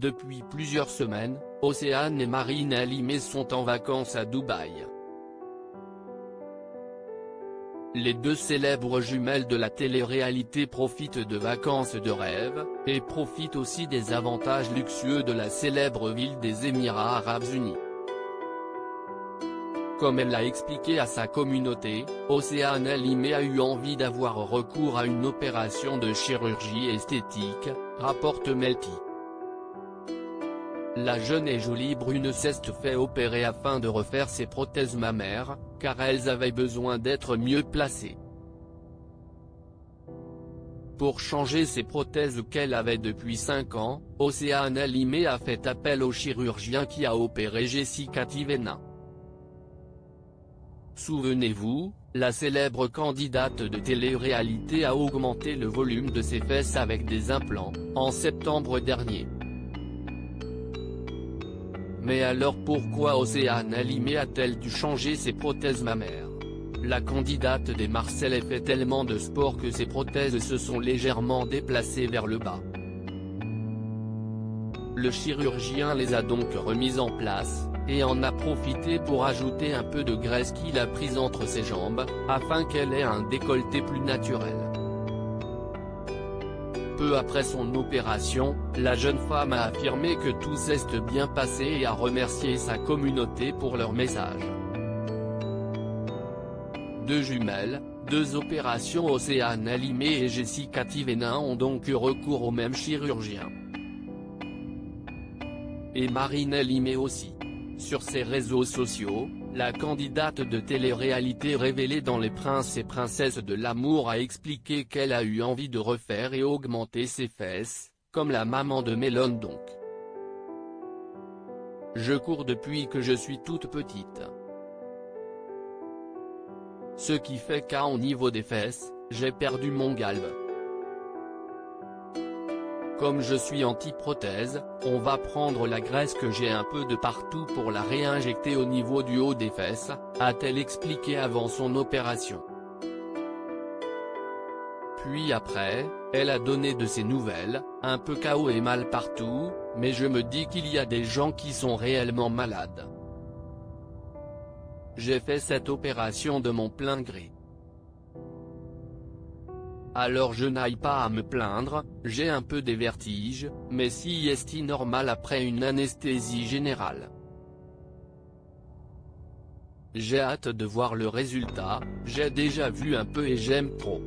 Depuis plusieurs semaines, Océane et Marine Alimé sont en vacances à Dubaï. Les deux célèbres jumelles de la télé-réalité profitent de vacances de rêve, et profitent aussi des avantages luxueux de la célèbre ville des Émirats Arabes Unis. Comme elle l'a expliqué à sa communauté, Océane Alimé a eu envie d'avoir recours à une opération de chirurgie esthétique, rapporte Melty. La jeune et jolie brune s'est fait opérer afin de refaire ses prothèses mammaires, car elles avaient besoin d'être mieux placées. Pour changer ses prothèses qu'elle avait depuis 5 ans, Océane Alimé a fait appel au chirurgien qui a opéré Jessica Tivena. Souvenez-vous, la célèbre candidate de télé-réalité a augmenté le volume de ses fesses avec des implants, en septembre dernier. Mais alors pourquoi Océane Alimé a-t-elle dû changer ses prothèses mammaires? La candidate des Marseillais fait tellement de sport que ses prothèses se sont légèrement déplacées vers le bas. Le chirurgien les a donc remises en place, et en a profité pour ajouter un peu de graisse qu'il a prise entre ses jambes, afin qu'elle ait un décolleté plus naturel. Peu après son opération, la jeune femme a affirmé que tout s'est bien passé et a remercié sa communauté pour leur message. Deux jumelles, deux opérations. Océane Alimé et Jessica Tivena ont donc eu recours au même chirurgien. Et Marine Alimé aussi. Sur ses réseaux sociaux, la candidate de télé-réalité révélée dans Les Princes et Princesses de l'amour a expliqué qu'elle a eu envie de refaire et augmenter ses fesses, comme la maman de Mélone donc. Je cours depuis que je suis toute petite. Ce qui fait qu'à au niveau des fesses, j'ai perdu mon galbe. Comme je suis anti-prothèse, on va prendre la graisse que j'ai un peu de partout pour la réinjecter au niveau du haut des fesses, a-t-elle expliqué avant son opération. Puis après, elle a donné de ses nouvelles, un peu KO et mal partout, mais je me dis qu'il y a des gens qui sont réellement malades. J'ai fait cette opération de mon plein gré. Alors je n'aille pas à me plaindre, j'ai un peu des vertiges, mais si est normal après une anesthésie générale. J'ai hâte de voir le résultat, j'ai déjà vu un peu et j'aime trop.